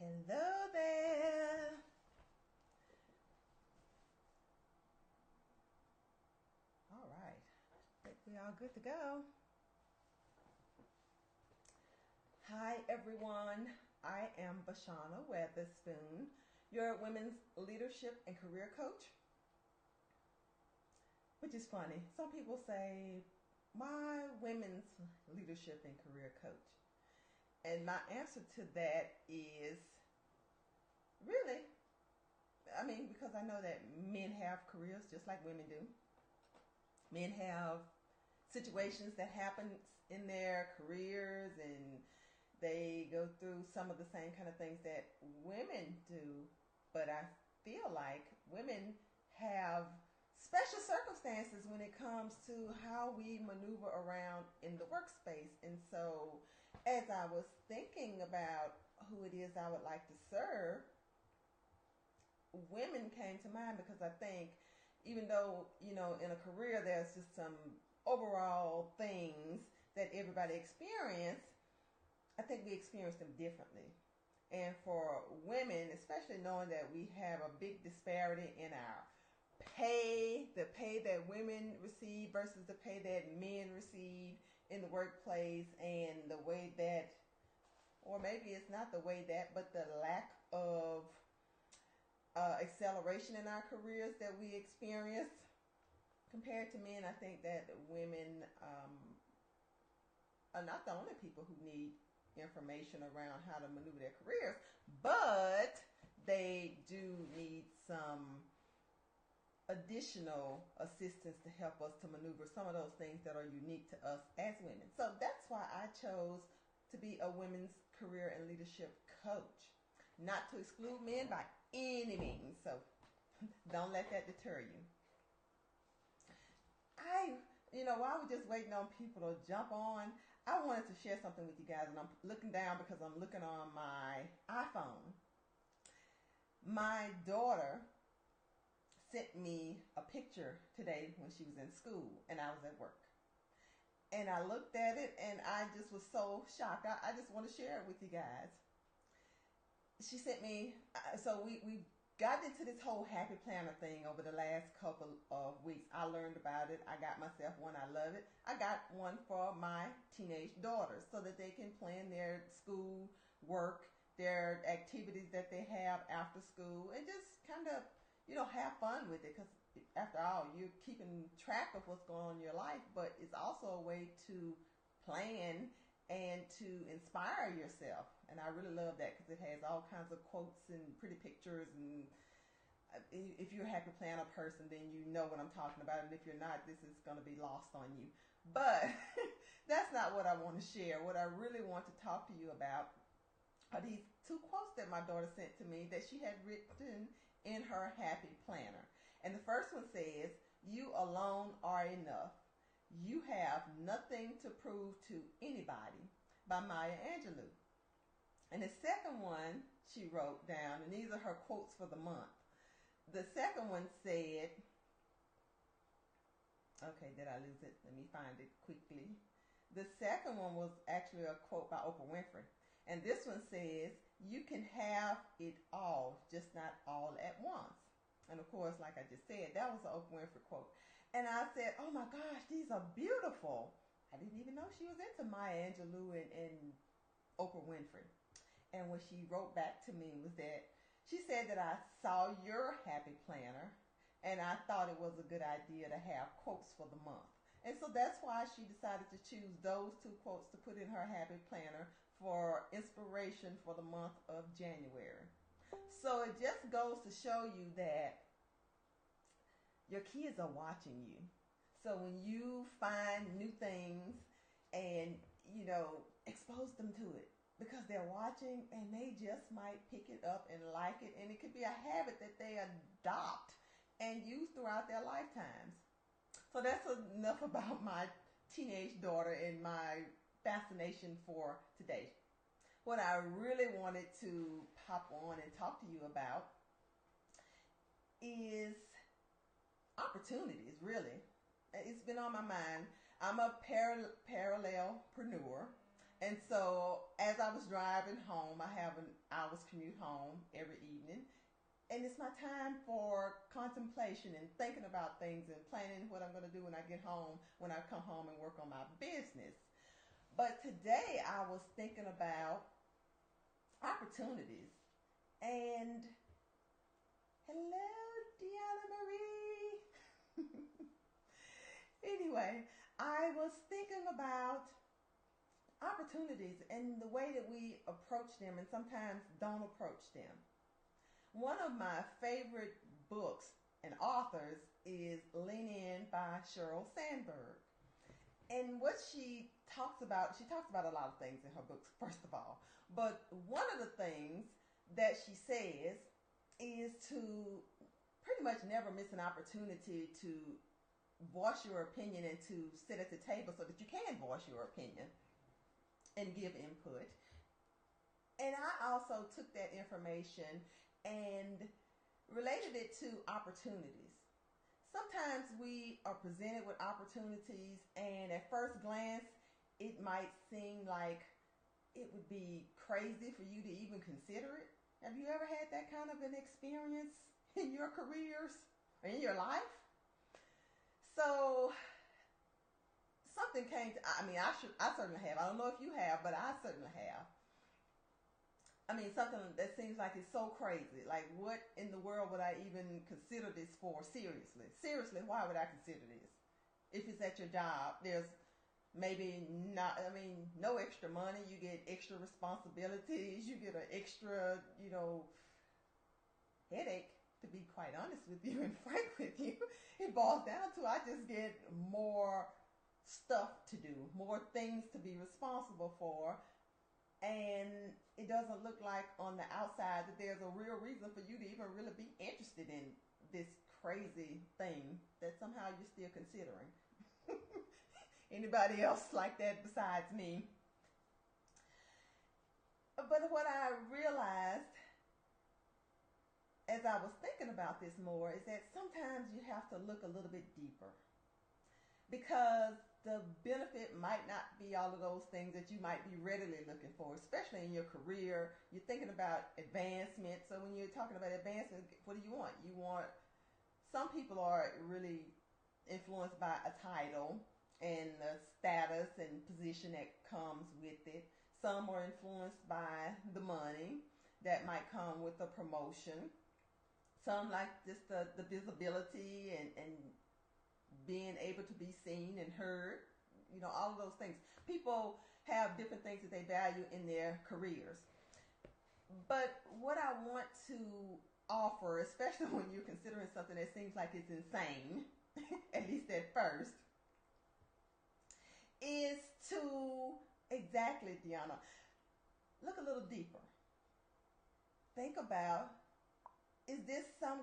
Hello there. All right. I think we all good to go. Hi, everyone. I am Bashana Weatherspoon, your women's leadership and career coach. Which is funny. Some people say, my women's leadership and career coach. And my answer to that is really, because I know that men have careers just like women do. Men have situations that happen in their careers and they go through some of the same kind of things that women do. But I feel like women have special circumstances when it comes to how we maneuver around in the workspace. And so as I was thinking about who it is I would like to serve, women came to mind because I think even though, in a career there's just some overall things that everybody experience, I think we experience them differently. And for women, especially knowing that we have a big disparity in our pay, the pay that women receive versus the pay that men receive in the workplace, and the way that, or maybe it's not the way that, but the lack of acceleration in our careers that we experience compared to men. I think that women are not the only people who need information around how to maneuver their careers, but they do need some additional assistance to help us to maneuver some of those things that are unique to us as women. So that's why I chose to be a women's career and leadership coach. Not to exclude men by any means, so don't let that deter you. While we're just waiting on people to jump on, I wanted to share something with you guys, and I'm looking down because I'm looking on my iPhone. My daughter sent me a picture today when she was in school and I was at work. And I looked at it and I just was so shocked. I just want to share it with you guys. She sent me, so we got into this whole happy planner thing over the last couple of weeks. I learned about it. I got myself one. I love it. I got one for my teenage daughters so that they can plan their school work, their activities that they have after school, and just kind of, have fun with it. Because after all, you're keeping track of what's going on in your life, but it's also a way to plan and to inspire yourself. And I really love that because it has all kinds of quotes and pretty pictures. And if you're a happy planner person, then you know what I'm talking about. And if you're not, this is going to be lost on you. But that's not what I want to share. What I really want to talk to you about are these two quotes that my daughter sent to me that she had written in her happy planner. And the first one says, "You alone are enough. You have nothing to prove to anybody," by Maya Angelou. And the second one she wrote down, and these are her quotes for the month. The second one said, okay, did I lose it? Let me find it quickly. The second one was actually a quote by Oprah Winfrey. And this one says, "You can have it all, just not all at once." And of course, like I just said, that was an Oprah Winfrey quote. And I said, oh my gosh, these are beautiful. I didn't even know she was into Maya Angelou and Oprah Winfrey. And what she wrote back to me was that she said that I saw your happy planner and I thought it was a good idea to have quotes for the month. And so that's why she decided to choose those two quotes to put in her happy planner for inspiration for the month of January. So it just goes to show you that your kids are watching you. So when you find new things and, expose them to it because they're watching and they just might pick it up and like it. And it could be a habit that they adopt and use throughout their lifetimes. So that's enough about my teenage daughter and my fascination for today. What I really wanted to pop on and talk to you about is opportunities, really. It's been on my mind. I'm a parallelpreneur, And so as I was driving home, I have an hour's commute home every evening. And it's my time for contemplation and thinking about things and planning what I'm going to do when I get home, when I come home and work on my business. But today I was thinking about opportunities. And hello, Deanna Marie. Anyway, I was thinking about opportunities and the way that we approach them and sometimes don't approach them. One of my favorite books and authors is Lean In by Sheryl Sandberg. And what she talks about a lot of things in her books, first of all. But one of the things that she says is to pretty much never miss an opportunity to voice your opinion and to sit at the table so that you can voice your opinion and give input. And I also took that information and related it to opportunities. Sometimes we are presented with opportunities, and at first glance, it might seem like it would be crazy for you to even consider it. Have you ever had that kind of an experience in your careers or in your life? So something came to, I certainly have. I don't know if you have, but I certainly have. Something that seems like it's so crazy. Like, what in the world would I even consider this for? Seriously. Seriously, why would I consider this? If it's at your job, there's maybe no extra money. You get extra responsibilities. You get an extra, headache, to be quite honest with you and frank with you. It boils down to I just get more stuff to do, more things to be responsible for. And it doesn't look like on the outside that there's a real reason for you to even really be interested in this crazy thing that somehow you're still considering. Anybody else like that besides me? But what I realized as I was thinking about this more is that sometimes you have to look a little bit deeper, because the benefit might not be all of those things that you might be readily looking for, especially in your career. You're thinking about advancement. So when you're talking about advancement, what do you want? Some people are really influenced by a title and the status and position that comes with it. Some are influenced by the money that might come with a promotion. Some like just the visibility and being able to be seen and heard, all of those things. People have different things that they value in their careers. But what I want to offer, especially when you're considering something that seems like it's insane, at least at first, is to, exactly, Deanna, look a little deeper. Think about, is there some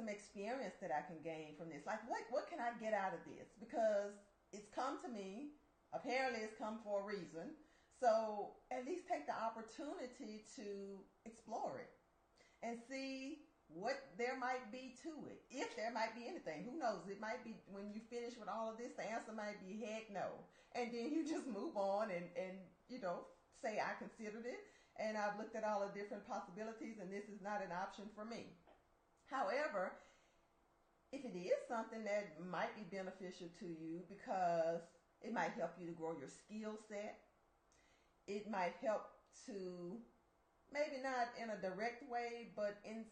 experience that I can gain from this? Like, what can I get out of this? Because it's come to me. Apparently, it's come for a reason. So at least take the opportunity to explore it and see what there might be to it. If there might be anything. Who knows? It might be when you finish with all of this, the answer might be heck no. And then you just move on and say I considered it and I've looked at all the different possibilities and this is not an option for me. However, if it is something that might be beneficial to you because it might help you to grow your skill set, it might help to, maybe not in a direct way, but in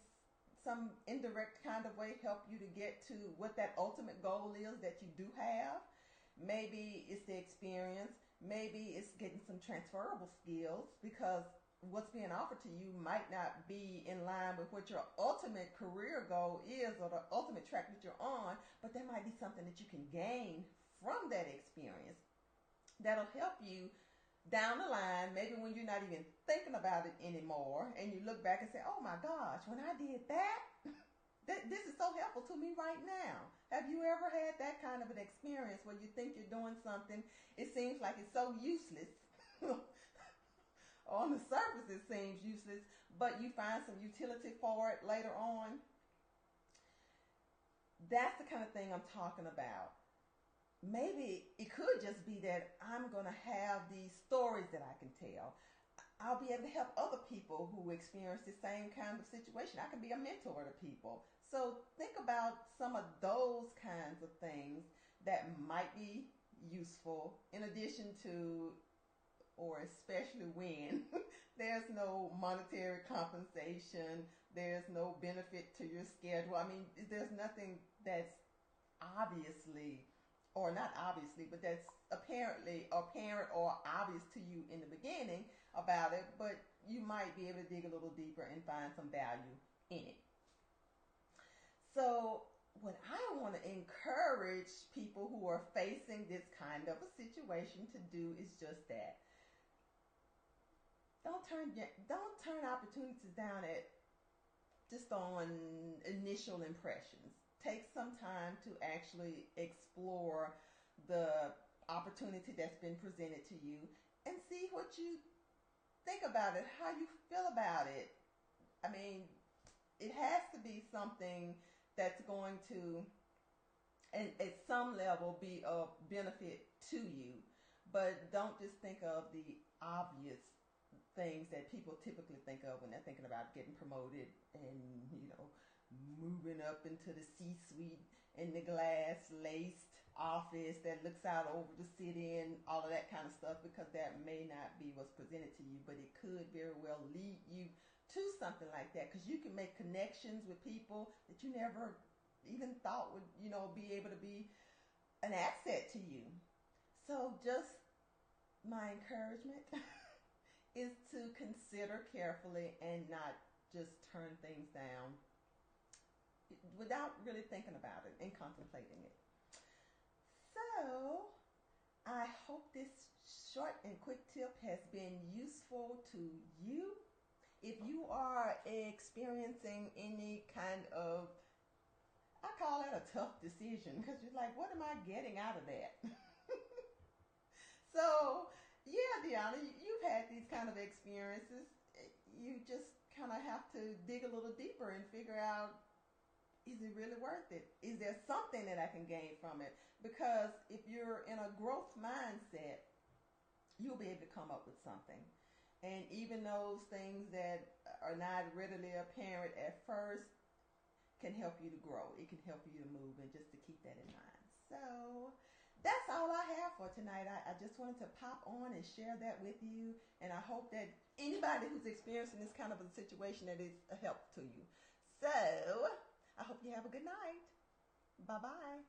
some indirect kind of way, help you to get to what that ultimate goal is that you do have. Maybe it's the experience. Maybe it's getting some transferable skills, because what's being offered to you might not be in line with what your ultimate career goal is or the ultimate track that you're on, but there might be something that you can gain from that experience that'll help you down the line, maybe when you're not even thinking about it anymore, and you look back and say, oh my gosh, when I did that, this is so helpful to me right now. Have you ever had that kind of an experience where you think you're doing something, it seems like it's so useless, on the surface it seems useless, but you find some utility for it later on? That's the kind of thing I'm talking about. Maybe it could just be that I'm going to have these stories that I can tell. I'll be able to help other people who experience the same kind of situation. I can be a mentor to people. So think about some of those kinds of things that might be useful in addition to, or especially when there's no monetary compensation, there's no benefit to your schedule. I mean, there's nothing that's obviously, or not obviously, but that's apparently apparent or obvious to you in the beginning about it, but you might be able to dig a little deeper and find some value in it. So what I want to encourage people who are facing this kind of a situation to do is just that. Don't turn opportunities down at just on initial impressions. Take some time to actually explore the opportunity that's been presented to you and see what you think about it, how you feel about it. I mean, it has to be something that's going to, and at some level, be of benefit to you. But don't just think of the obvious things that people typically think of when they're thinking about getting promoted and, moving up into the C-suite in the glass-laced office that looks out over the city and all of that kind of stuff, because that may not be what's presented to you, but it could very well lead you to something like that, because you can make connections with people that you never even thought would, be able to be an asset to you. So just my encouragement is to consider carefully and not just turn things down without really thinking about it and contemplating it. So I hope this short and quick tip has been useful to you. If you are experiencing any kind of, I call it a tough decision, because you're like, what am I getting out of that? So yeah, Deanna, you've had these kind of experiences. You just kind of have to dig a little deeper and figure out, is it really worth it? Is there something that I can gain from it? Because if you're in a growth mindset, you'll be able to come up with something. And even those things that are not readily apparent at first can help you to grow. It can help you to move, and just to keep that in mind. So that's all I have for tonight. I just wanted to pop on and share that with you. And I hope that anybody who's experiencing this kind of a situation, that is a help to you. So I hope you have a good night. Bye-bye.